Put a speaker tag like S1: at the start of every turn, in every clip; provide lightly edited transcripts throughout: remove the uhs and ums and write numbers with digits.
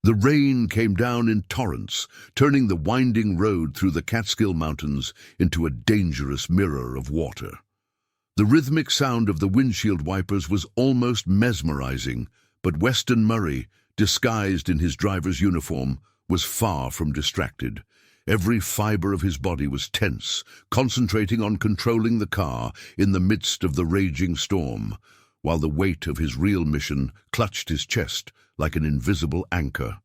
S1: The rain came down in torrents, turning the winding road through the Catskill Mountains into a dangerous mirror of water. The rhythmic sound of the windshield wipers was almost mesmerizing, but Weston Murray, disguised in his driver's uniform, was far from distracted. Every fiber of his body was tense, concentrating on controlling the car in the midst of the raging storm, while the weight of his real mission clutched his chest like an invisible anchor.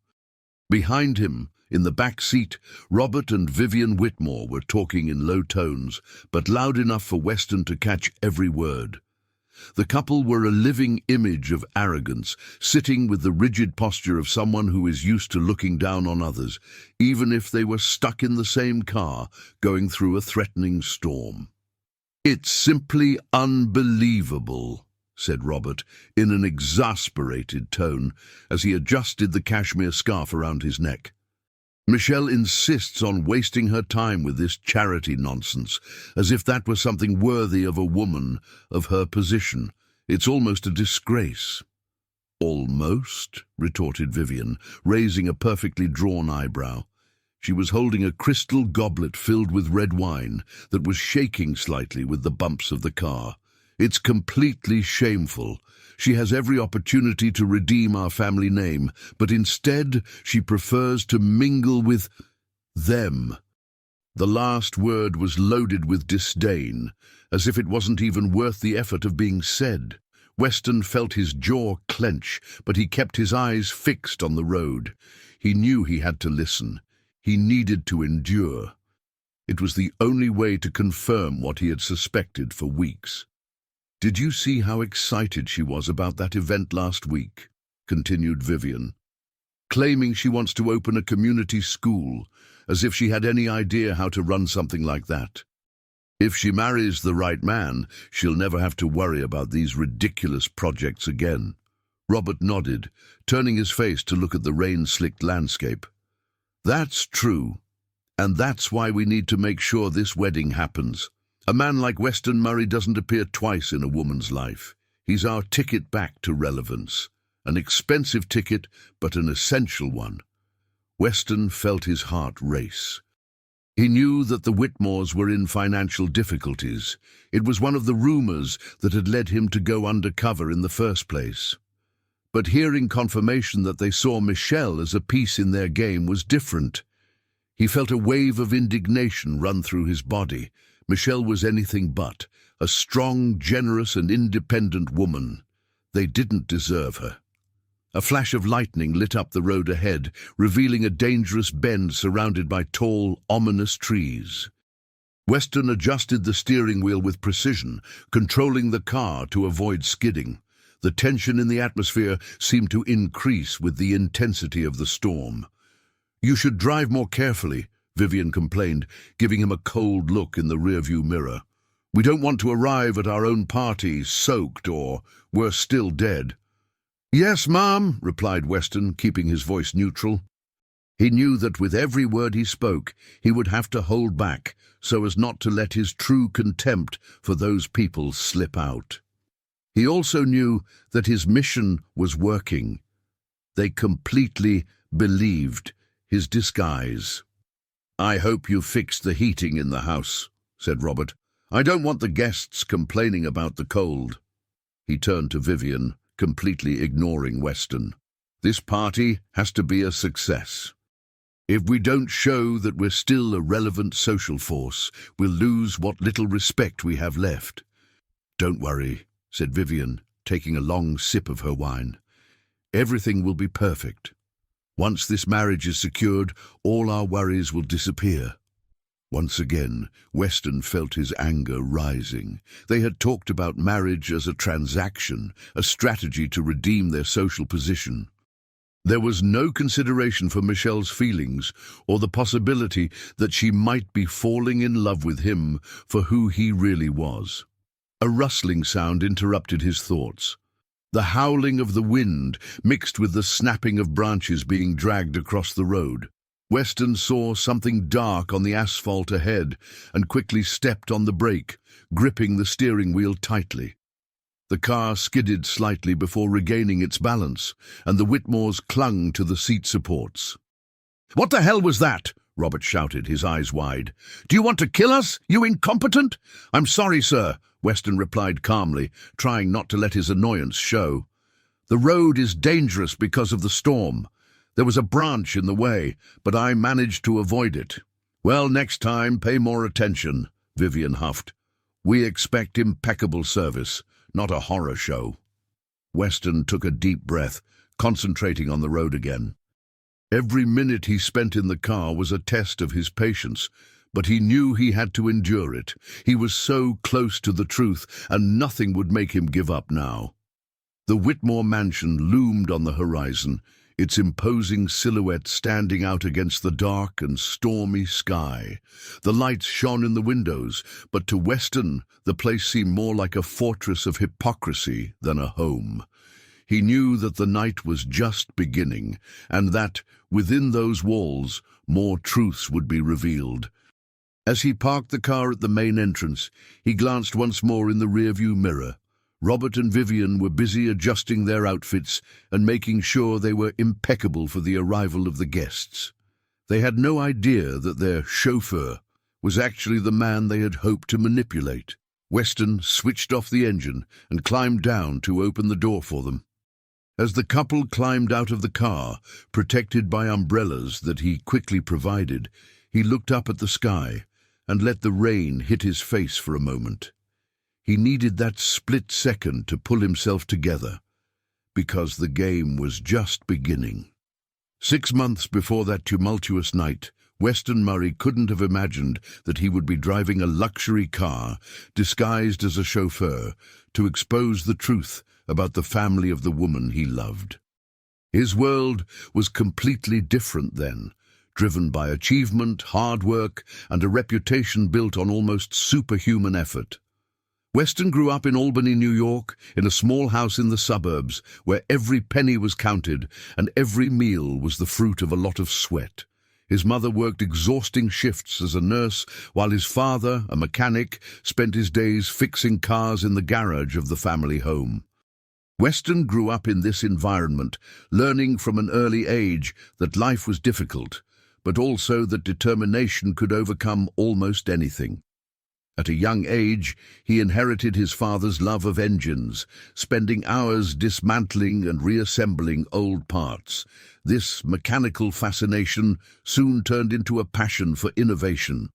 S1: Behind him, in the back seat, Robert and Vivian Whitmore were talking in low tones, but loud enough for Weston to catch every word. The couple were a living image of arrogance, sitting with the rigid posture of someone who is used to looking down on others, even if they were stuck in the same car, going through a threatening storm. "It's simply unbelievable," said Robert, in an exasperated tone, as he adjusted the cashmere scarf around his neck. "Michelle insists on wasting her time with this charity nonsense, as if that were something worthy of a woman of her position. It's almost a disgrace." "Almost?" retorted Vivian, raising a perfectly drawn eyebrow. She was holding a crystal goblet filled with red wine that was shaking slightly with the bumps of the car. "It's completely shameful. She has every opportunity to redeem our family name, but instead she prefers to mingle with them." The last word was loaded with disdain, as if it wasn't even worth the effort of being said. Weston felt his jaw clench, but he kept his eyes fixed on the road. He knew he had to listen. He needed to endure. It was the only way to confirm what he had suspected for weeks. "Did you see how excited she was about that event last week?" continued Vivian. "Claiming she wants to open a community school, as if she had any idea how to run something like that. If she marries the right man, she'll never have to worry about these ridiculous projects again." Robert nodded, turning his face to look at the rain-slicked landscape. "That's true, and that's why we need to make sure this wedding happens. A man like Weston Murray doesn't appear twice in a woman's life. He's our ticket back to relevance. An expensive ticket, but an essential one." Weston felt his heart race. He knew that the Whitmores were in financial difficulties. It was one of the rumors that had led him to go undercover in the first place. But hearing confirmation that they saw Michelle as a piece in their game was different. He felt a wave of indignation run through his body. Michelle was anything but a strong, generous, and independent woman. They didn't deserve her. A flash of lightning lit up the road ahead, revealing a dangerous bend surrounded by tall, ominous trees. Weston adjusted the steering wheel with precision, controlling the car to avoid skidding. The tension in the atmosphere seemed to increase with the intensity of the storm. "You should drive more carefully," Vivian complained, giving him a cold look in the rearview mirror. "We don't want to arrive at our own party soaked or, worse still, dead." "Yes, ma'am," replied Weston, keeping his voice neutral. He knew that with every word he spoke, he would have to hold back so as not to let his true contempt for those people slip out. He also knew that his mission was working. They completely believed his disguise. "I hope you fixed the heating in the house," said Robert. "I don't want the guests complaining about the cold." He turned to Vivian, completely ignoring Weston. "This party has to be a success. If we don't show that we're still a relevant social force, we'll lose what little respect we have left." "Don't worry," said Vivian, taking a long sip of her wine. "Everything will be perfect. Once this marriage is secured, all our worries will disappear." Once again, Weston felt his anger rising. They had talked about marriage as a transaction, a strategy to redeem their social position. There was no consideration for Michelle's feelings or the possibility that she might be falling in love with him for who he really was. A rustling sound interrupted his thoughts. The howling of the wind mixed with the snapping of branches being dragged across the road. Weston saw something dark on the asphalt ahead and quickly stepped on the brake, gripping the steering wheel tightly. The car skidded slightly before regaining its balance, and the Whitmores clung to the seat supports. "What the hell was that?" Robert shouted, his eyes wide. "Do you want to kill us, you incompetent?" "I'm sorry, sir," Weston replied calmly, trying not to let his annoyance show. "The road is dangerous because of the storm. There was a branch in the way, but I managed to avoid it." "Well, next time, pay more attention," Vivian huffed. "We expect impeccable service, not a horror show." Weston took a deep breath, concentrating on the road again. Every minute he spent in the car was a test of his patience, but he knew he had to endure it. He was so close to the truth, and nothing would make him give up now. The Whitmore mansion loomed on the horizon, its imposing silhouette standing out against the dark and stormy sky. The lights shone in the windows, but to Weston, the place seemed more like a fortress of hypocrisy than a home. He knew that the night was just beginning, and that, within those walls, more truths would be revealed. As he parked the car at the main entrance, he glanced once more in the rearview mirror. Robert and Vivian were busy adjusting their outfits and making sure they were impeccable for the arrival of the guests. They had no idea that their chauffeur was actually the man they had hoped to manipulate. Weston switched off the engine and climbed down to open the door for them. As the couple climbed out of the car, protected by umbrellas that he quickly provided, he looked up at the sky and let the rain hit his face for a moment. He needed that split second to pull himself together, because the game was just beginning. 6 months before that tumultuous night, Weston Murray couldn't have imagined that he would be driving a luxury car, disguised as a chauffeur, to expose the truth about the family of the woman he loved. His world was completely different then, driven by achievement, hard work, and a reputation built on almost superhuman effort. Weston grew up in Albany, New York, in a small house in the suburbs, where every penny was counted and every meal was the fruit of a lot of sweat. His mother worked exhausting shifts as a nurse, while his father, a mechanic, spent his days fixing cars in the garage of the family home. Weston grew up in this environment, learning from an early age that life was difficult, but also that determination could overcome almost anything. At a young age, he inherited his father's love of engines, spending hours dismantling and reassembling old parts. This mechanical fascination soon turned into a passion for innovation.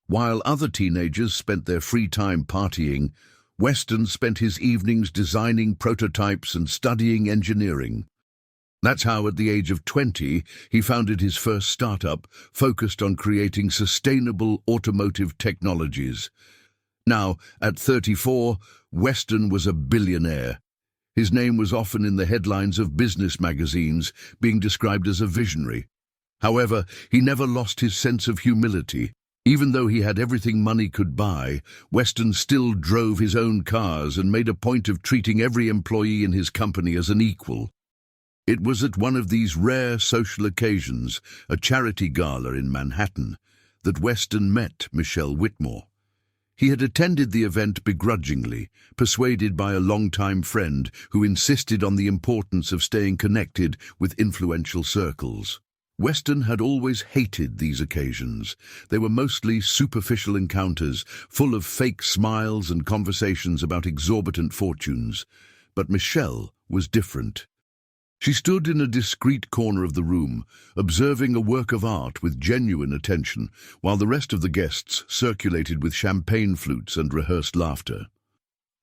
S1: While other teenagers spent their free time partying, Weston spent his evenings designing prototypes and studying engineering. That's how, at the age of 20, he founded his first startup, focused on creating sustainable automotive technologies. Now, at 34, Weston was a billionaire. His name was often in the headlines of business magazines, being described as a visionary. However, he never lost his sense of humility. Even though he had everything money could buy, Weston still drove his own cars and made a point of treating every employee in his company as an equal. It was at one of these rare social occasions, a charity gala in Manhattan, that Weston met Michelle Whitmore. He had attended the event begrudgingly, persuaded by a longtime friend who insisted on the importance of staying connected with influential circles. Weston had always hated these occasions. They were mostly superficial encounters, full of fake smiles and conversations about exorbitant fortunes. But Michelle was different. She stood in a discreet corner of the room, observing a work of art with genuine attention, while the rest of the guests circulated with champagne flutes and rehearsed laughter.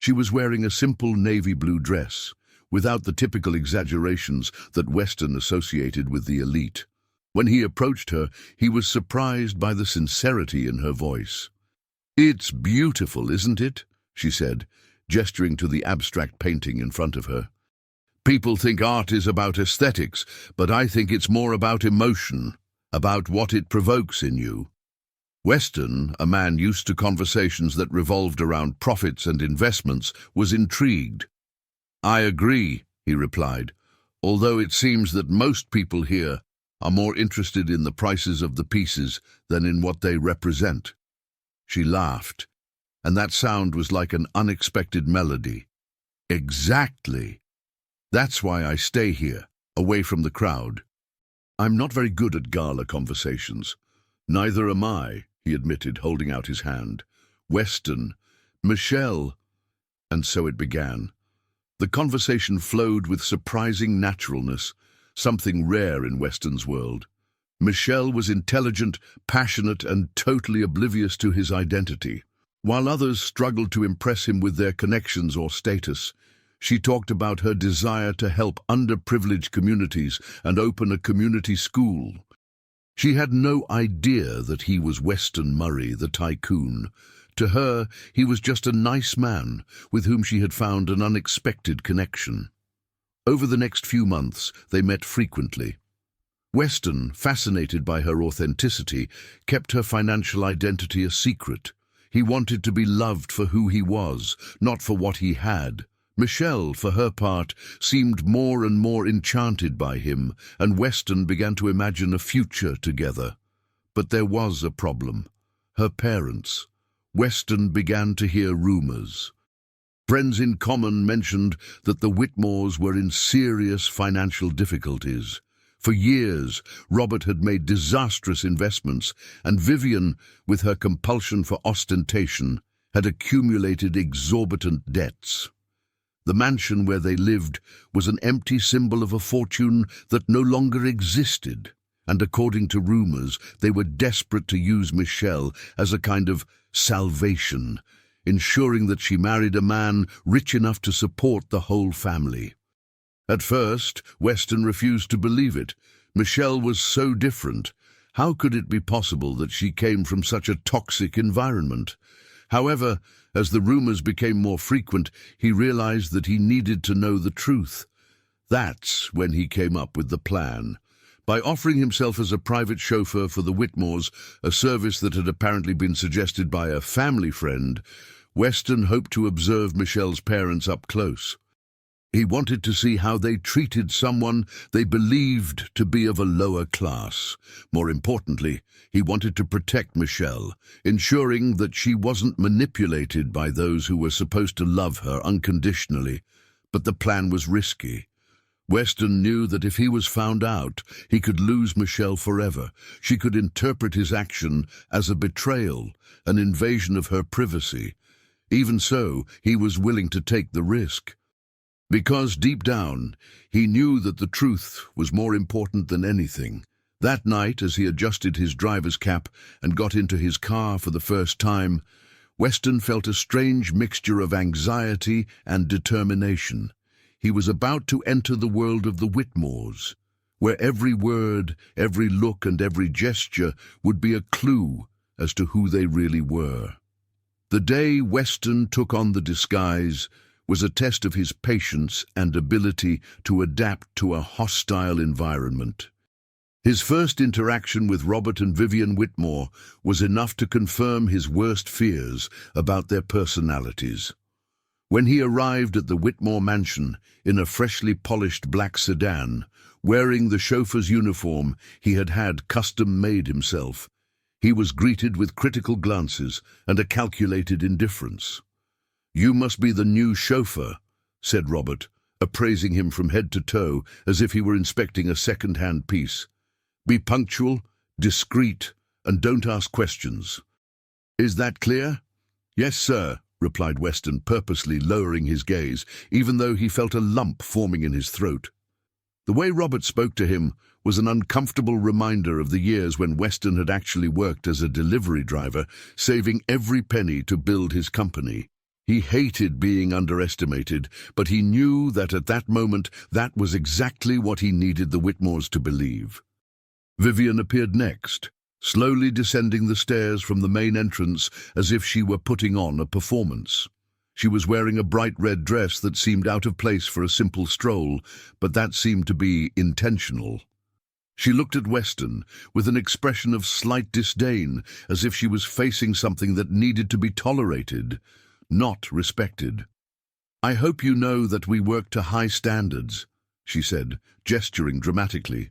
S1: She was wearing a simple navy blue dress, without the typical exaggerations that Weston associated with the elite. When he approached her, he was surprised by the sincerity in her voice. "It's beautiful, isn't it?" she said, gesturing to the abstract painting in front of her. "People think art is about aesthetics, but I think it's more about emotion, about what it provokes in you." Weston, a man used to conversations that revolved around profits and investments, was intrigued. "I agree," he replied, "although it seems that most people here are more interested in the prices of the pieces than in what they represent." She laughed, and that sound was like an unexpected melody. Exactly. That's why I stay here, away from the crowd. I'm not very good at gala conversations. Neither am I, he admitted, holding out his hand. Weston, Michelle. And so it began. The conversation flowed with surprising naturalness, something rare in Weston's world. Michelle was intelligent, passionate, and totally oblivious to his identity. While others struggled to impress him with their connections or status, she talked about her desire to help underprivileged communities and open a community school. She had no idea that he was Weston Murray, the tycoon. To her, he was just a nice man with whom she had found an unexpected connection. Over the next few months, they met frequently. Weston, fascinated by her authenticity, kept her financial identity a secret. He wanted to be loved for who he was, not for what he had. Michelle, for her part, seemed more and more enchanted by him, and Weston began to imagine a future together. But there was a problem. Her parents. Weston began to hear rumors. Friends in common mentioned that the Whitmores were in serious financial difficulties. For years, Robert had made disastrous investments, and Vivian, with her compulsion for ostentation, had accumulated exorbitant debts. The mansion where they lived was an empty symbol of a fortune that no longer existed, and according to rumors, they were desperate to use Michelle as a kind of salvation, ensuring that she married a man rich enough to support the whole family. At first, Weston refused to believe it. Michelle was so different. How could it be possible that she came from such a toxic environment? However, as the rumors became more frequent, he realized that he needed to know the truth. That's when he came up with the plan. By offering himself as a private chauffeur for the Whitmores, a service that had apparently been suggested by a family friend, Weston hoped to observe Michelle's parents up close. He wanted to see how they treated someone they believed to be of a lower class. More importantly, he wanted to protect Michelle, ensuring that she wasn't manipulated by those who were supposed to love her unconditionally. But the plan was risky. Weston knew that if he was found out, he could lose Michelle forever. She could interpret his action as a betrayal, an invasion of her privacy. Even so, he was willing to take the risk. Because deep down, he knew that the truth was more important than anything. That night, as he adjusted his driver's cap and got into his car for the first time, Weston felt a strange mixture of anxiety and determination. He was about to enter the world of the Whitmores, where every word, every look, and every gesture would be a clue as to who they really were. The day Weston took on the disguise was a test of his patience and ability to adapt to a hostile environment. His first interaction with Robert and Vivian Whitmore was enough to confirm his worst fears about their personalities. When he arrived at the Whitmore mansion in a freshly polished black sedan, wearing the chauffeur's uniform he had custom-made himself, he was greeted with critical glances and a calculated indifference. "You must be the new chauffeur," said Robert, appraising him from head to toe as if he were inspecting a second-hand piece. "Be punctual, discreet, and don't ask questions. Is that clear?" "Yes, sir," replied Weston, purposely lowering his gaze, even though he felt a lump forming in his throat. The way Robert spoke to him was an uncomfortable reminder of the years when Weston had actually worked as a delivery driver, saving every penny to build his company. He hated being underestimated, but he knew that at that moment that was exactly what he needed the Whitmores to believe. Vivian appeared next, slowly descending the stairs from the main entrance as if she were putting on a performance. She was wearing a bright red dress that seemed out of place for a simple stroll, but that seemed to be intentional. She looked at Weston with an expression of slight disdain, as if she was facing something that needed to be tolerated, not respected. "I hope you know that we work to high standards," she said, gesturing dramatically.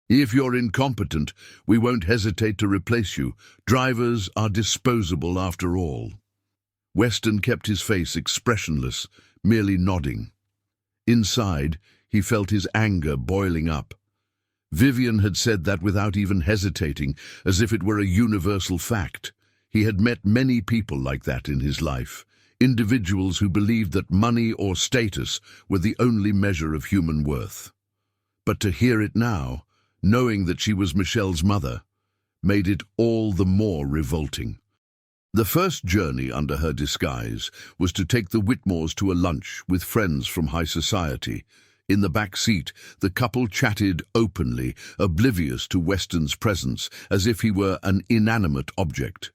S1: "If you're incompetent, we won't hesitate to replace you. Drivers are disposable after all." Weston kept his face expressionless, merely nodding. Inside, he felt his anger boiling up. Vivian had said that without even hesitating, as if it were a universal fact. He had met many people like that in his life, individuals who believed that money or status were the only measure of human worth. But to hear it now, knowing that she was Michelle's mother, made it all the more revolting. The first journey under her disguise was to take the Whitmores to a lunch with friends from high society. In the back seat, the couple chatted openly, oblivious to Weston's presence, as if he were an inanimate object.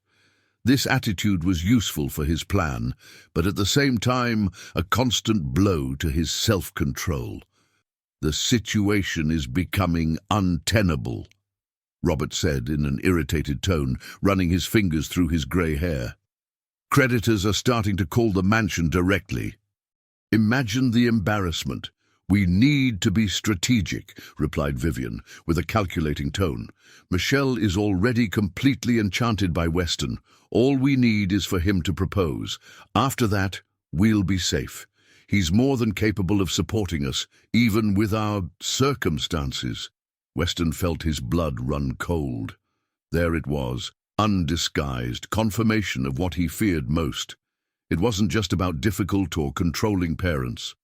S1: This attitude was useful for his plan, but at the same time a constant blow to his self-control. "The situation is becoming untenable," Robert said in an irritated tone, running his fingers through his grey hair. "Creditors are starting to call the mansion directly. Imagine the embarrassment." "We need to be strategic," replied Vivian, with a calculating tone. "Michelle is already completely enchanted by Weston. All we need is for him to propose. After that, we'll be safe. He's more than capable of supporting us, even with our circumstances." Weston felt his blood run cold. There it was, undisguised, confirmation of what he feared most. It wasn't just about difficult or controlling parents.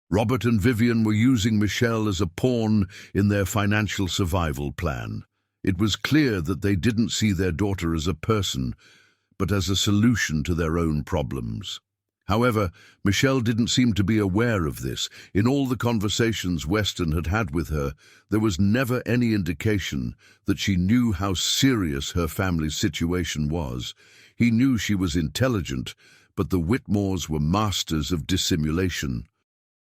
S1: Robert and Vivian were using Michelle as a pawn in their financial survival plan. It was clear that they didn't see their daughter as a person, but as a solution to their own problems. However, Michelle didn't seem to be aware of this. In all the conversations Weston had had with her, there was never any indication that she knew how serious her family's situation was. He knew she was intelligent, but the Whitmores were masters of dissimulation.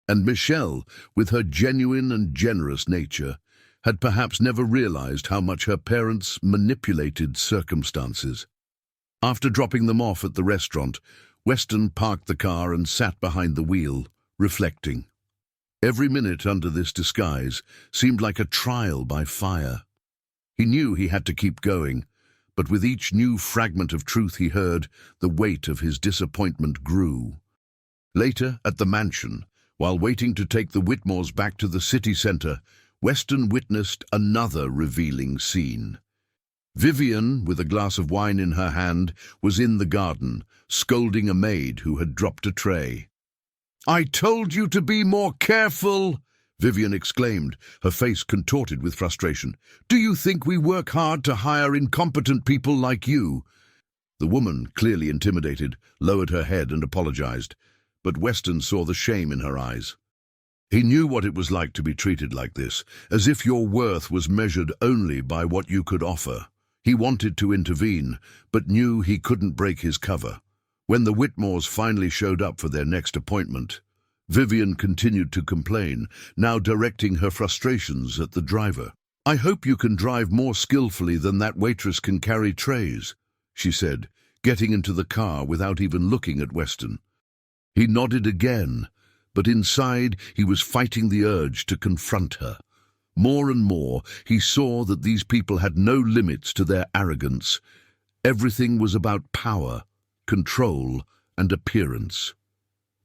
S1: And Michelle, with her genuine and generous nature, had perhaps never realized how much her parents manipulated circumstances. After dropping them off at the restaurant, Weston parked the car and sat behind the wheel, reflecting. Every minute under this disguise seemed like a trial by fire. He knew he had to keep going, but with each new fragment of truth he heard, the weight of his disappointment grew. Later, at the mansion, while waiting to take the Whitmores back to the city centre, Weston witnessed another revealing scene. Vivian, with a glass of wine in her hand, was in the garden, scolding a maid who had dropped a tray. "I told you to be more careful!" Vivian exclaimed, her face contorted with frustration. "Do you think we work hard to hire incompetent people like you?" The woman, clearly intimidated, lowered her head and apologized, but Weston saw the shame in her eyes. He knew what it was like to be treated like this, as if your worth was measured only by what you could offer. He wanted to intervene, but knew he couldn't break his cover. When the Whitmores finally showed up for their next appointment, Vivian continued to complain, now directing her frustrations at the driver. "I hope you can drive more skillfully than that waitress can carry trays," she said, getting into the car without even looking at Weston. He nodded again, but inside he was fighting the urge to confront her. More and more, he saw that these people had no limits to their arrogance. Everything was about power, control, and appearance.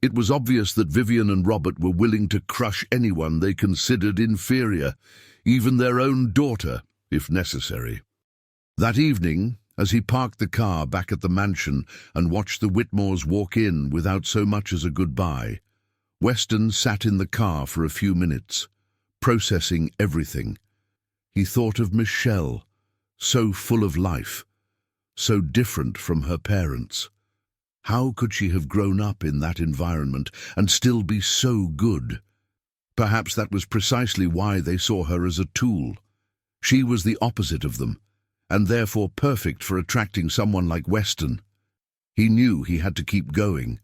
S1: It was obvious that Vivian and Robert were willing to crush anyone they considered inferior, even their own daughter, if necessary. That evening, as he parked the car back at the mansion and watched the Whitmores walk in without so much as a goodbye, Weston sat in the car for a few minutes, processing everything. He thought of Michelle, so full of life, so different from her parents. How could she have grown up in that environment and still be so good? Perhaps that was precisely why they saw her as a tool. She was the opposite of them, and therefore perfect for attracting someone like Weston. He knew he had to keep going.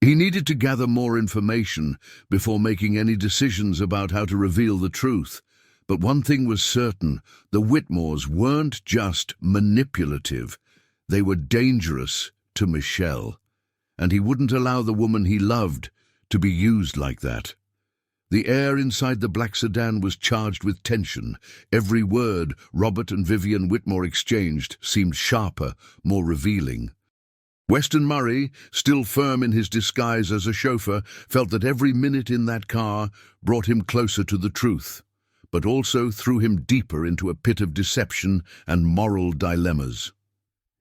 S1: He needed to gather more information before making any decisions about how to reveal the truth. But one thing was certain, the Whitmores weren't just manipulative. They were dangerous to Michelle, and he wouldn't allow the woman he loved to be used like that. The air inside the black sedan was charged with tension. Every word Robert and Vivian Whitmore exchanged seemed sharper, more revealing. Weston Murray, still firm in his disguise as a chauffeur, felt that every minute in that car brought him closer to the truth, but also threw him deeper into a pit of deception and moral dilemmas.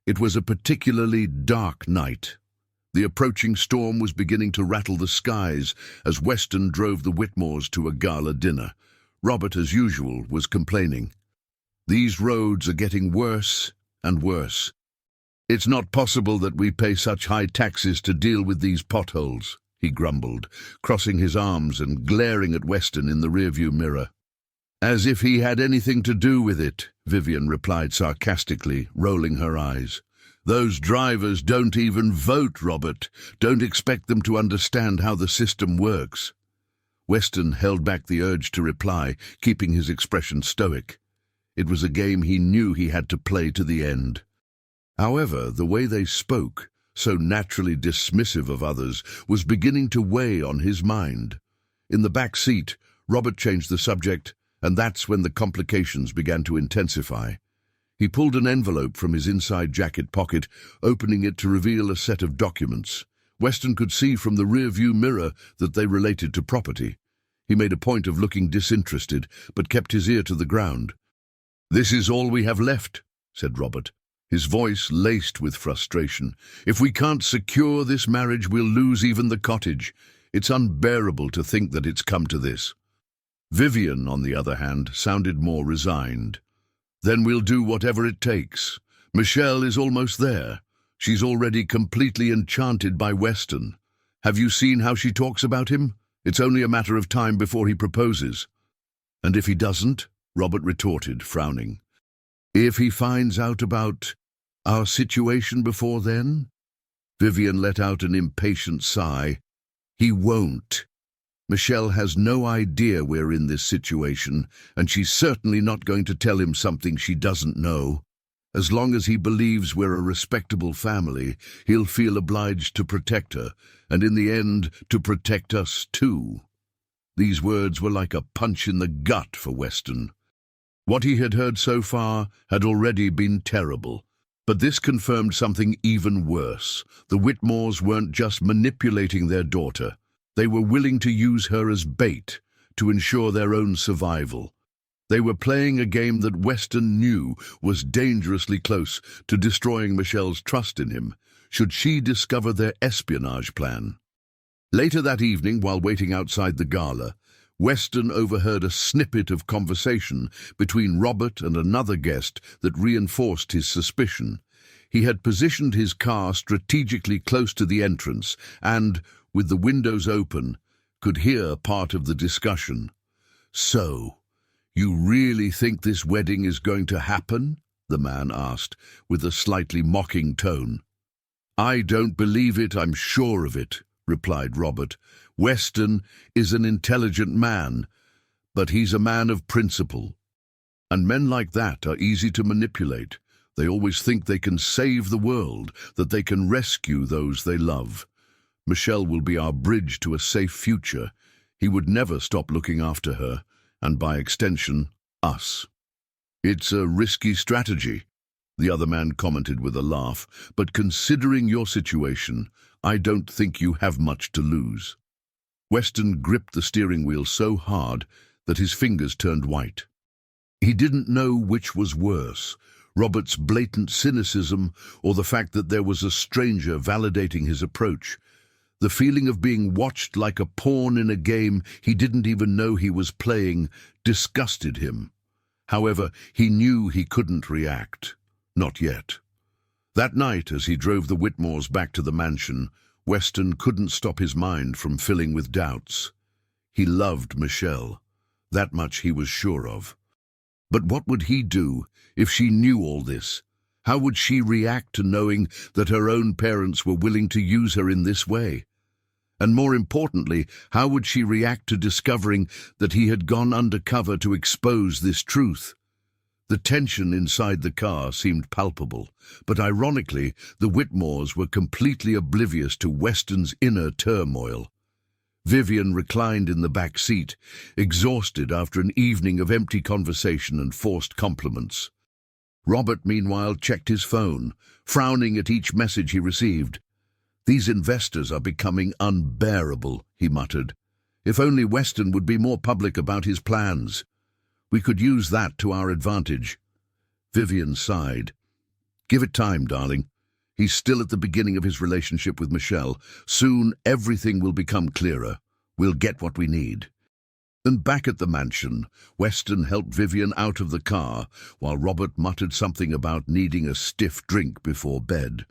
S1: It was a particularly dark night. The approaching storm was beginning to rattle the skies as Weston drove the Whitmores to a gala dinner. Robert, as usual, was complaining. "These roads are getting worse and worse. It's not possible that we pay such high taxes to deal with these potholes," he grumbled, crossing his arms and glaring at Weston in the rearview mirror. "As if he had anything to do with it," Vivian replied sarcastically, rolling her eyes. "Those drivers don't even vote, Robert. Don't expect them to understand how the system works." Weston held back the urge to reply, keeping his expression stoic. It was a game he knew he had to play to the end. However, the way they spoke, so naturally dismissive of others, was beginning to weigh on his mind. In the back seat, Robert changed the subject, and that's when the complications began to intensify. He pulled an envelope from his inside jacket pocket, opening it to reveal a set of documents. Weston could see from the rear-view mirror that they related to property. He made a point of looking disinterested, but kept his ear to the ground. "This is all we have left," said Robert, his voice laced with frustration. "If we can't secure this marriage, we'll lose even the cottage. It's unbearable to think that it's come to this." Vivian, on the other hand, sounded more resigned. "Then we'll do whatever it takes. Michelle is almost there. She's already completely enchanted by Weston. Have you seen how she talks about him? It's only a matter of time before he proposes." "And if he doesn't?" Robert retorted, frowning. "If he finds out about our situation before then?" Vivian let out an impatient sigh. "He won't. Michelle has no idea we're in this situation, and she's certainly not going to tell him something she doesn't know. As long as he believes we're a respectable family, he'll feel obliged to protect her, and in the end, to protect us too." These words were like a punch in the gut for Weston. What he had heard so far had already been terrible, but this confirmed something even worse. The Whitmores weren't just manipulating their daughter. They were willing to use her as bait to ensure their own survival. They were playing a game that Weston knew was dangerously close to destroying Michelle's trust in him, should she discover their espionage plan. Later that evening, while waiting outside the gala, Weston overheard a snippet of conversation between Robert and another guest that reinforced his suspicion. He had positioned his car strategically close to the entrance and, with the windows open, could hear part of the discussion. "So, you really think this wedding is going to happen?" the man asked, with a slightly mocking tone. "I don't believe it, I'm sure of it," replied Robert. "Weston is an intelligent man, but he's a man of principle. And men like that are easy to manipulate. They always think they can save the world, that they can rescue those they love. Michelle will be our bridge to a safe future. He would never stop looking after her, and by extension, us." "It's a risky strategy," the other man commented with a laugh, "but considering your situation, I don't think you have much to lose." Weston gripped the steering wheel so hard that his fingers turned white. He didn't know which was worse, Robert's blatant cynicism or the fact that there was a stranger validating his approach. The feeling of being watched like a pawn in a game he didn't even know he was playing disgusted him. However, he knew he couldn't react. Not yet. That night, as he drove the Whitmores back to the mansion, Weston couldn't stop his mind from filling with doubts. He loved Michelle. That much he was sure of. But what would he do if she knew all this? How would she react to knowing that her own parents were willing to use her in this way? And more importantly, how would she react to discovering that he had gone undercover to expose this truth? The tension inside the car seemed palpable, but ironically, the Whitmores were completely oblivious to Weston's inner turmoil. Vivian reclined in the back seat, exhausted after an evening of empty conversation and forced compliments. Robert, meanwhile, checked his phone, frowning at each message he received. "These investors are becoming unbearable," he muttered. "If only Weston would be more public about his plans. We could use that to our advantage." Vivian sighed. "Give it time, darling. He's still at the beginning of his relationship with Michelle. Soon everything will become clearer. We'll get what we need." And back at the mansion, Weston helped Vivian out of the car, while Robert muttered something about needing a stiff drink before bed.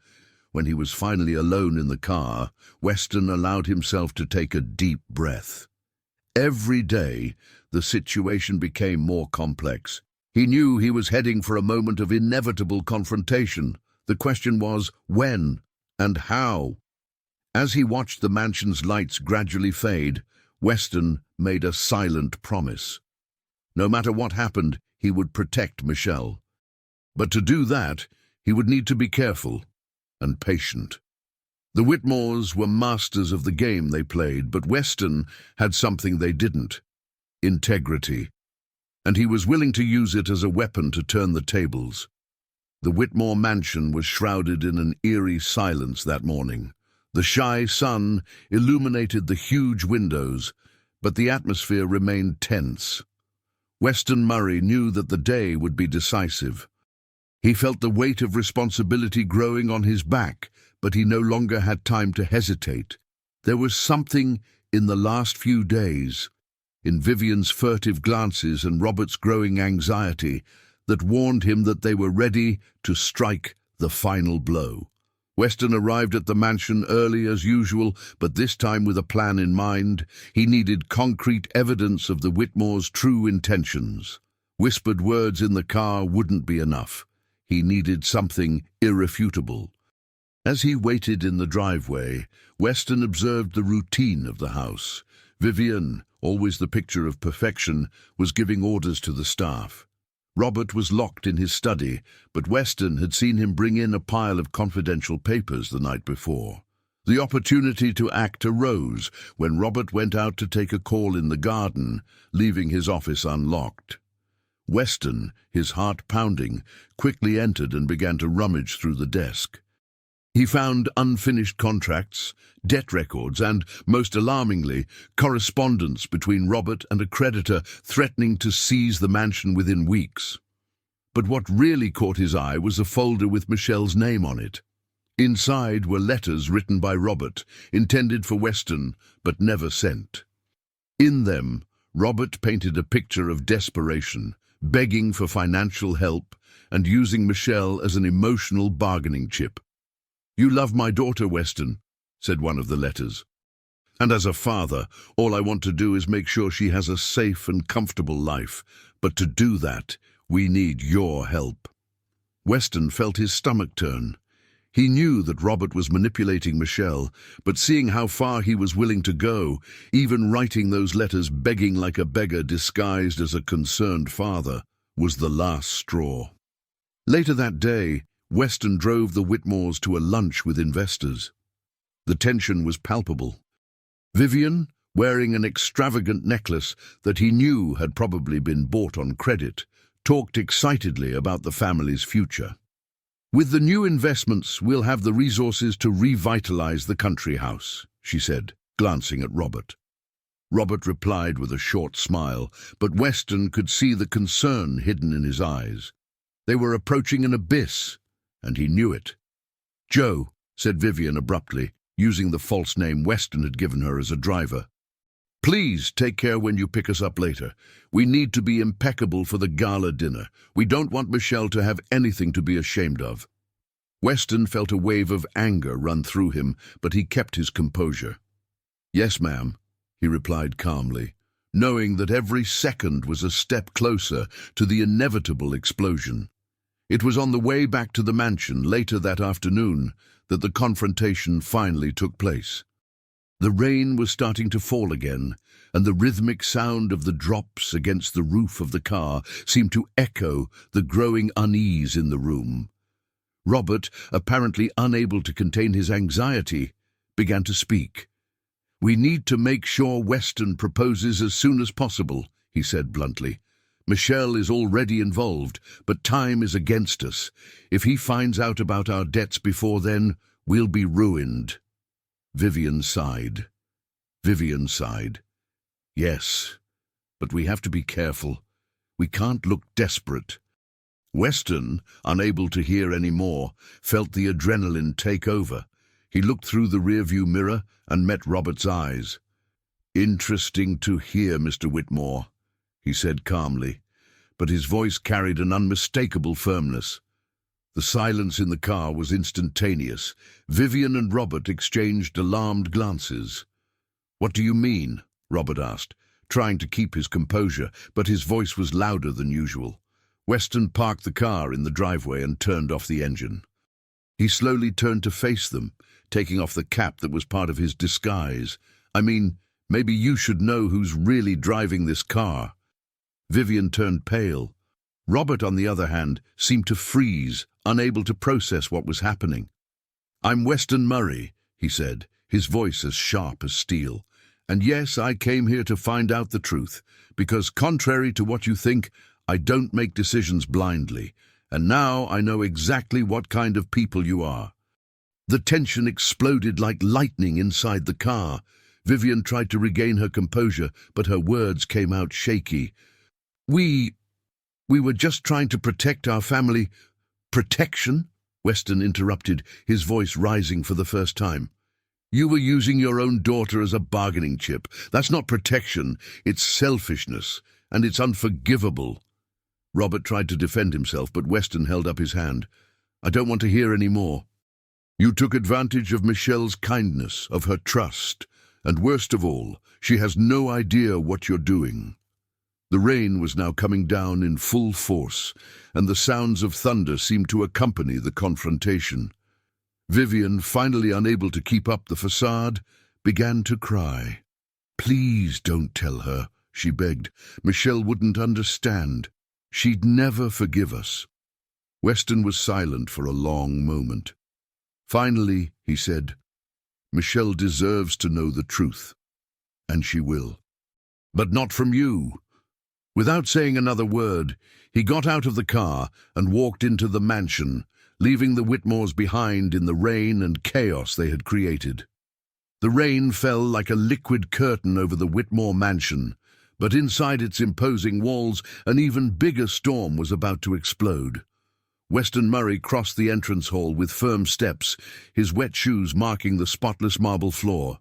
S1: When he was finally alone in the car, Weston allowed himself to take a deep breath. Every day, the situation became more complex. He knew he was heading for a moment of inevitable confrontation. The question was, when and how? As he watched the mansion's lights gradually fade, Weston made a silent promise. No matter what happened, he would protect Michelle. But to do that, he would need to be careful and patient. The Whitmores were masters of the game they played, but Weston had something they didn't: integrity. And he was willing to use it as a weapon to turn the tables. The Whitmore mansion was shrouded in an eerie silence that morning. The shy sun illuminated the huge windows, but the atmosphere remained tense. Weston Murray knew that the day would be decisive. He felt the weight of responsibility growing on his back, but he no longer had time to hesitate. There was something in the last few days, in Vivian's furtive glances and Robert's growing anxiety, that warned him that they were ready to strike the final blow. Weston arrived at the mansion early as usual, but this time with a plan in mind. He needed concrete evidence of the Whitmores' true intentions. Whispered words in the car wouldn't be enough. He needed something irrefutable. As he waited in the driveway, Weston observed the routine of the house. Vivian, always the picture of perfection, was giving orders to the staff. Robert was locked in his study, but Weston had seen him bring in a pile of confidential papers the night before. The opportunity to act arose when Robert went out to take a call in the garden, leaving his office unlocked. Weston, his heart pounding, quickly entered and began to rummage through the desk. He found unfinished contracts, debt records, and, most alarmingly, correspondence between Robert and a creditor threatening to seize the mansion within weeks. But what really caught his eye was a folder with Michelle's name on it. Inside were letters written by Robert, intended for Weston, but never sent. In them, Robert painted a picture of desperation, begging for financial help and using Michelle as an emotional bargaining chip. "You love my daughter, Weston," said one of the letters. "And as a father, all I want to do is make sure she has a safe and comfortable life. But to do that, we need your help." Weston felt his stomach turn. He knew that Robert was manipulating Michelle, but seeing how far he was willing to go, even writing those letters begging like a beggar disguised as a concerned father, was the last straw. Later that day, Weston drove the Whitmores to a lunch with investors. The tension was palpable. Vivian, wearing an extravagant necklace that he knew had probably been bought on credit, talked excitedly about the family's future. "With the new investments, we'll have the resources to revitalize the country house," she said, glancing at Robert. Robert replied with a short smile, but Weston could see the concern hidden in his eyes. They were approaching an abyss, and he knew it. "Joe," said Vivian abruptly, using the false name Weston had given her as a driver, "please take care when you pick us up later. We need to be impeccable for the gala dinner. We don't want Michelle to have anything to be ashamed of." Weston felt a wave of anger run through him, but he kept his composure. "Yes, ma'am," he replied calmly, knowing that every second was a step closer to the inevitable explosion. It was on the way back to the mansion later that afternoon that the confrontation finally took place. The rain was starting to fall again, and the rhythmic sound of the drops against the roof of the car seemed to echo the growing unease in the room. Robert, apparently unable to contain his anxiety, began to speak. "We need to make sure Weston proposes as soon as possible," he said bluntly. Michelle is already involved, but time is against us. If he finds out about our debts before then, we'll be ruined." Vivian sighed. Yes, but we have to be careful. We can't look desperate. Weston, unable to hear any more, felt the adrenaline take over. He looked through the rearview mirror and met Robert's eyes. "Interesting to hear, Mr. Whitmore," he said calmly, but his voice carried an unmistakable firmness. The silence in the car was instantaneous. Vivian and Robert exchanged alarmed glances. "What do you mean?" Robert asked, trying to keep his composure, but his voice was louder than usual. Weston parked the car in the driveway and turned off the engine. He slowly turned to face them, taking off the cap that was part of his disguise. "I mean, maybe you should know who's really driving this car." Vivian turned pale. Robert, on the other hand, seemed to freeze, unable to process what was happening. "I'm Weston Murray," he said, his voice as sharp as steel. "And yes, I came here to find out the truth, because contrary to what you think, I don't make decisions blindly, and now I know exactly what kind of people you are." The tension exploded like lightning inside the car. Vivian tried to regain her composure, but her words came out shaky. We were just trying to protect our family." "Protection?" Weston interrupted, his voice rising for the first time. "You were using your own daughter as a bargaining chip. That's not protection, it's selfishness, and it's unforgivable." Robert tried to defend himself, but Weston held up his hand. "I don't want to hear any more. You took advantage of Michelle's kindness, of her trust, and worst of all, she has no idea what you're doing." The rain was now coming down in full force, and the sounds of thunder seemed to accompany the confrontation. Vivian, finally unable to keep up the facade, began to cry. "Please don't tell her," she begged. "Michelle wouldn't understand. She'd never forgive us." Weston was silent for a long moment. Finally, he said, "Michelle deserves to know the truth, and she will. But not from you." Without saying another word, he got out of the car and walked into the mansion, leaving the Whitmores behind in the rain and chaos they had created. The rain fell like a liquid curtain over the Whitmore mansion, but inside its imposing walls, an even bigger storm was about to explode. Weston Murray crossed the entrance hall with firm steps, his wet shoes marking the spotless marble floor.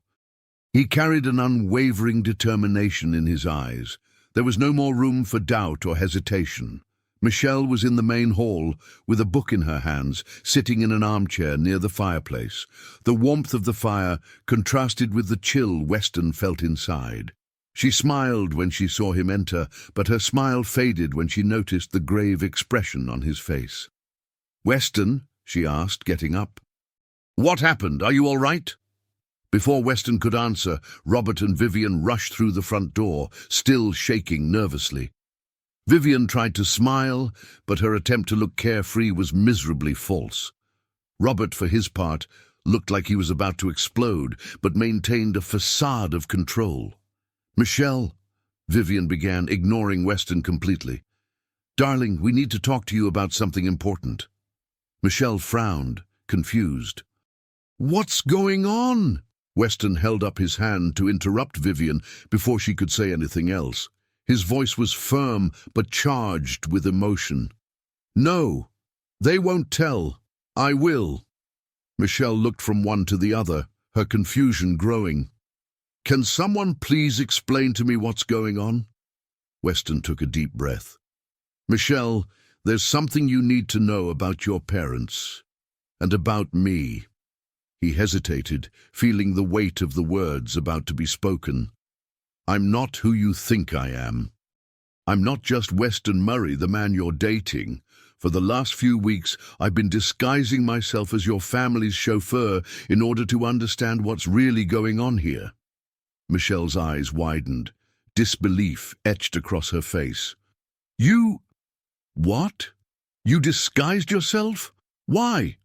S1: He carried an unwavering determination in his eyes. There was no more room for doubt or hesitation. Michelle was in the main hall, with a book in her hands, sitting in an armchair near the fireplace. The warmth of the fire contrasted with the chill Weston felt inside. She smiled when she saw him enter, but her smile faded when she noticed the grave expression on his face. "Weston," she asked, getting up. "What happened? Are you all right?" Before Weston could answer, Robert and Vivian rushed through the front door, still shaking nervously. Vivian tried to smile, but her attempt to look carefree was miserably false. Robert, for his part, looked like he was about to explode, but maintained a facade of control. "Michelle," Vivian began, ignoring Weston completely. "Darling, we need to talk to you about something important." Michelle frowned, confused. "What's going on?" Weston held up his hand to interrupt Vivian before she could say anything else. His voice was firm but charged with emotion. "No, they won't tell. I will." Michelle looked from one to the other, her confusion growing. "Can someone please explain to me what's going on?" Weston took a deep breath. "Michelle, there's something you need to know about your parents, and about me." He hesitated, feeling the weight of the words about to be spoken. "I'm not who you think I am. I'm not just Weston Murray, the man you're dating. For the last few weeks, I've been disguising myself as your family's chauffeur in order to understand what's really going on here." Michelle's eyes widened. Disbelief etched across her face. "You... what? You disguised yourself? Why?"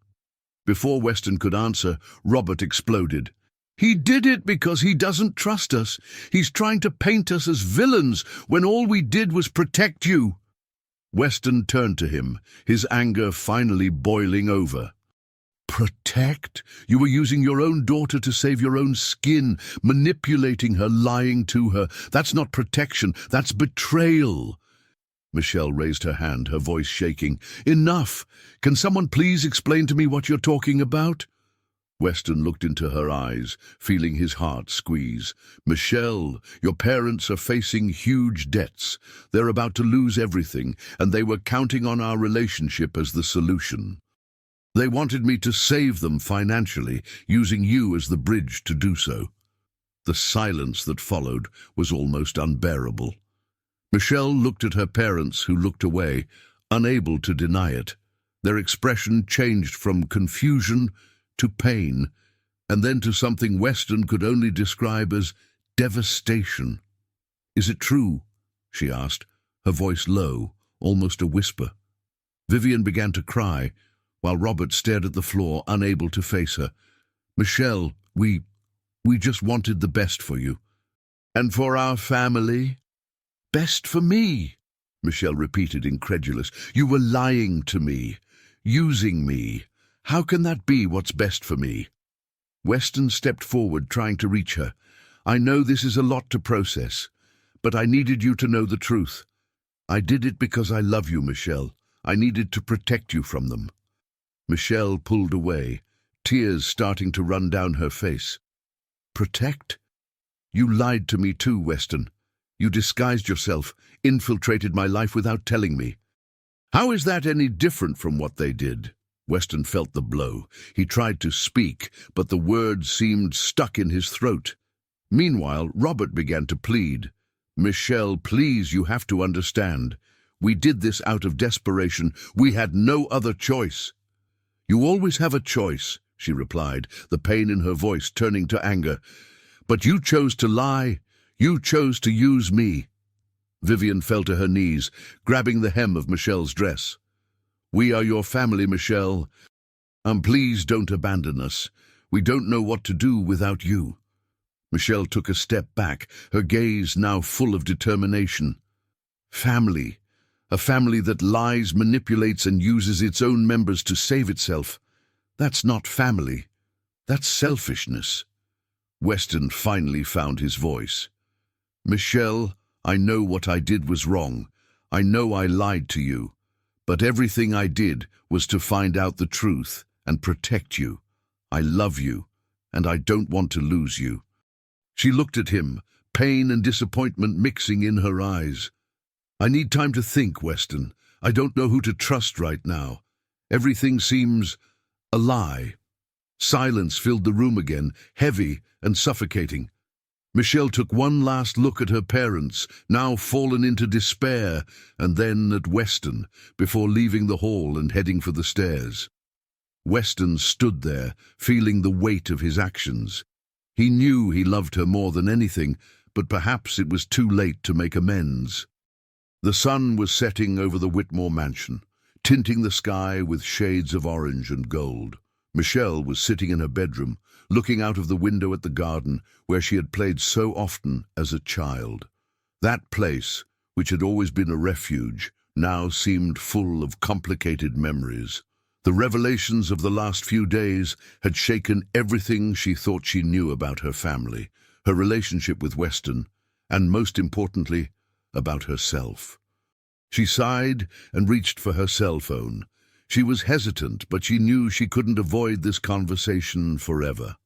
S1: Before Weston could answer, Robert exploded. He did it because he doesn't trust us. He's trying to paint us as villains when all we did was protect you." Weston turned to him, his anger finally boiling over. "Protect? You were using your own daughter to save your own skin, manipulating her, lying to her. That's not protection, that's betrayal." Michelle raised her hand, her voice shaking. "Enough! Can someone please explain to me what you're talking about?" Weston looked into her eyes, feeling his heart squeeze. "Michelle, your parents are facing huge debts. They're about to lose everything, and they were counting on our relationship as the solution. They wanted me to save them financially, using you as the bridge to do so." The silence that followed was almost unbearable. Michelle looked at her parents, who looked away, unable to deny it. Their expression changed from confusion to pain, and then to something Weston could only describe as devastation. "Is it true?" she asked, her voice low, almost a whisper. Vivian began to cry, while Robert stared at the floor, unable to face her. "Michelle, we just wanted the best for you." "And for our family?" "Best for me," Michelle repeated, incredulous. "You were lying to me, using me. How can that be what's best for me?" Weston stepped forward, trying to reach her. "I know this is a lot to process, but I needed you to know the truth. I did it because I love you, Michelle. I needed to protect you from them." Michelle pulled away, tears starting to run down her face. "Protect? You lied to me too, Weston. You disguised yourself, infiltrated my life without telling me. How is that any different from what they did?" Weston felt the blow. He tried to speak, but the words seemed stuck in his throat. Meanwhile, Robert began to plead. "Michelle, please, you have to understand. We did this out of desperation. We had no other choice." "You always have a choice," she replied, the pain in her voice turning to anger. "But you chose to lie. You chose to use me." Vivian fell to her knees, grabbing the hem of Michelle's dress. "We are your family, Michelle. Please don't abandon us. We don't know what to do without you." Michelle took a step back, her gaze now full of determination. "Family. A family that lies, manipulates, and uses its own members to save itself. That's not family. That's selfishness." Weston finally found his voice. "Michelle, I know what I did was wrong. I know I lied to you. But everything I did was to find out the truth and protect you. I love you, and I don't want to lose you." She looked at him, pain and disappointment mixing in her eyes. "I need time to think, Weston. I don't know who to trust right now. Everything seems a lie." Silence filled the room again, heavy and suffocating. Michelle took one last look at her parents, now fallen into despair, and then at Weston, before leaving the hall and heading for the stairs. Weston stood there, feeling the weight of his actions. He knew he loved her more than anything, but perhaps it was too late to make amends. The sun was setting over the Whitmore mansion, tinting the sky with shades of orange and gold. Michelle was sitting in her bedroom, looking out of the window at the garden where she had played so often as a child. That place, which had always been a refuge, now seemed full of complicated memories. The revelations of the last few days had shaken everything she thought she knew about her family, her relationship with Weston, and most importantly, about herself. She sighed and reached for her cell phone. She was hesitant, but she knew she couldn't avoid this conversation forever.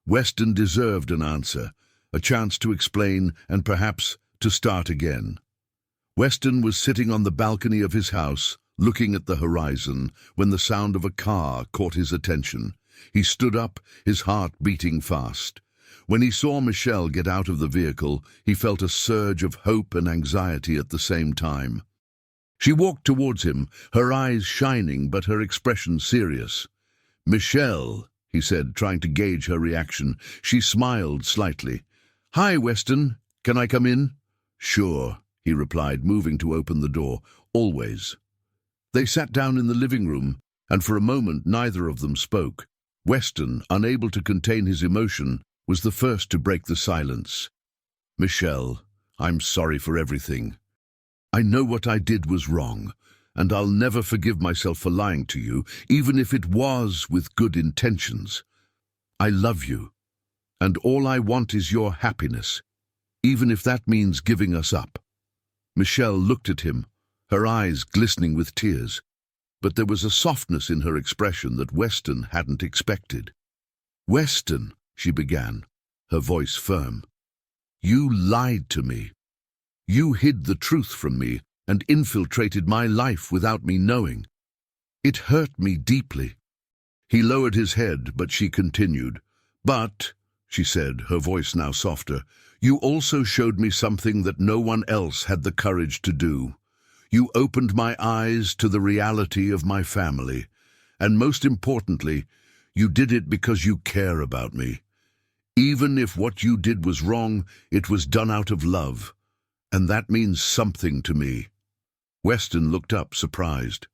S1: Weston deserved an answer, a chance to explain and perhaps to start again. Weston was sitting on the balcony of his house, looking at the horizon, when the sound of a car caught his attention. He stood up, his heart beating fast. When he saw Michelle get out of the vehicle, he felt a surge of hope and anxiety at the same time. She walked towards him, her eyes shining but her expression serious. "Michelle," he said, trying to gauge her reaction. She smiled slightly. "Hi, Weston. Can I come in?" "Sure," he replied, moving to open the door. "Always." They sat down in the living room, and for a moment neither of them spoke. Weston, unable to contain his emotion, was the first to break the silence. "Michelle, I'm sorry for everything. I know what I did was wrong, and I'll never forgive myself for lying to you, even if it was with good intentions. I love you, and all I want is your happiness, even if that means giving us up." Michelle looked at him, her eyes glistening with tears, but there was a softness in her expression that Weston hadn't expected. "Weston," she began, her voice firm, "you lied to me. You hid the truth from me and infiltrated my life without me knowing. It hurt me deeply." He lowered his head, but she continued. "But," she said, her voice now softer, "you also showed me something that no one else had the courage to do. You opened my eyes to the reality of my family, and most importantly, you did it because you care about me. Even if what you did was wrong, it was done out of love, and that means something to me." Weston looked up, surprised.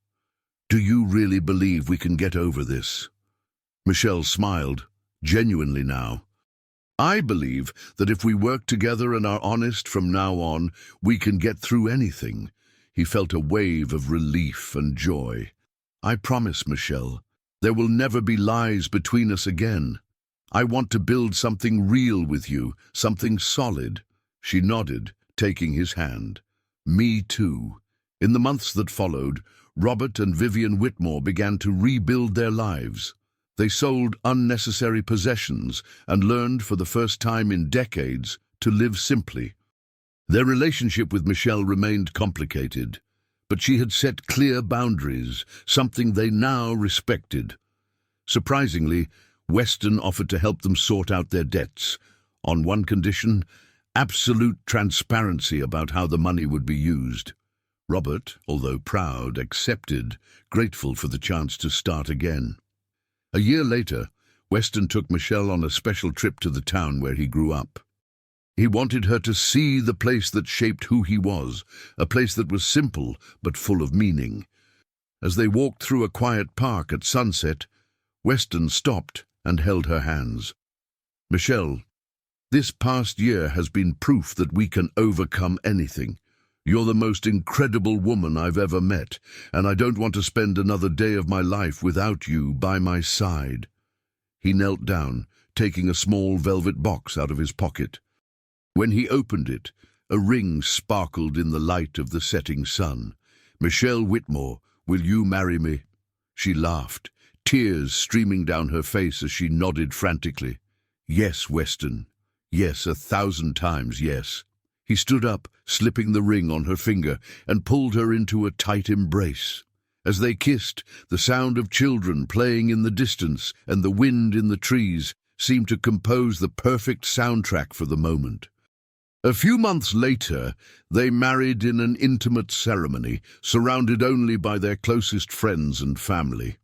S1: "Do you really believe we can get over this?" Michelle smiled, genuinely now. "I believe that if we work together and are honest from now on, we can get through anything." He felt a wave of relief and joy. "I promise, Michelle, there will never be lies between us again. I want to build something real with you, something solid." She nodded, taking his hand. "Me too." In the months that followed, Robert and Vivian Whitmore began to rebuild their lives. They sold unnecessary possessions and learned for the first time in decades to live simply. Their relationship with Michelle remained complicated, but she had set clear boundaries, something they now respected. Surprisingly, Weston offered to help them sort out their debts, on one condition: absolute transparency about how the money would be used. Robert, although proud, accepted, grateful for the chance to start again. A year later, Weston took Michelle on a special trip to the town where he grew up. He wanted her to see the place that shaped who he was, a place that was simple but full of meaning. As they walked through a quiet park at sunset, Weston stopped and held her hands. "Michelle, this past year has been proof that we can overcome anything. You're the most incredible woman I've ever met, and I don't want to spend another day of my life without you by my side." He knelt down, taking a small velvet box out of his pocket. When he opened it, a ring sparkled in the light of the setting sun. "Michelle Whitmore, will you marry me?" She laughed, tears streaming down her face as she nodded frantically. "Yes, Weston. Yes, 1,000 times yes." He stood up, slipping the ring on her finger, and pulled her into a tight embrace. As they kissed, the sound of children playing in the distance and the wind in the trees seemed to compose the perfect soundtrack for the moment. A few months later, they married in an intimate ceremony, surrounded only by their closest friends and family.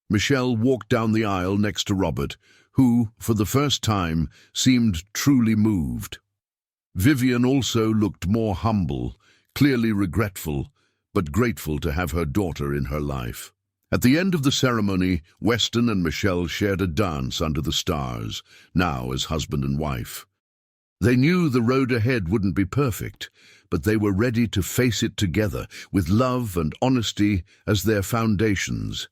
S1: Michelle walked down the aisle next to Robert, who, for the first time, seemed truly moved. Vivian also looked more humble, clearly regretful, but grateful to have her daughter in her life. At the end of the ceremony, Weston and Michelle shared a dance under the stars, now as husband and wife. They knew the road ahead wouldn't be perfect, but they were ready to face it together, with love and honesty as their foundations.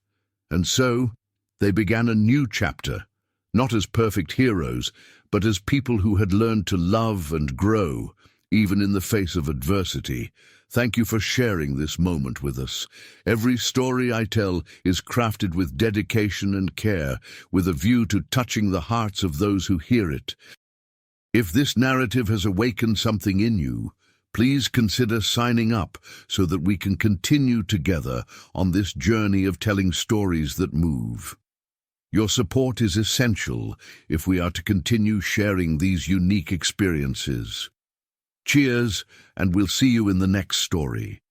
S1: And so, they began a new chapter, not as perfect heroes, but as people who had learned to love and grow, even in the face of adversity. Thank you for sharing this moment with us. Every story I tell is crafted with dedication and care, with a view to touching the hearts of those who hear it. If this narrative has awakened something in you, please consider signing up so that we can continue together on this journey of telling stories that move. Your support is essential if we are to continue sharing these unique experiences. Cheers, and we'll see you in the next story.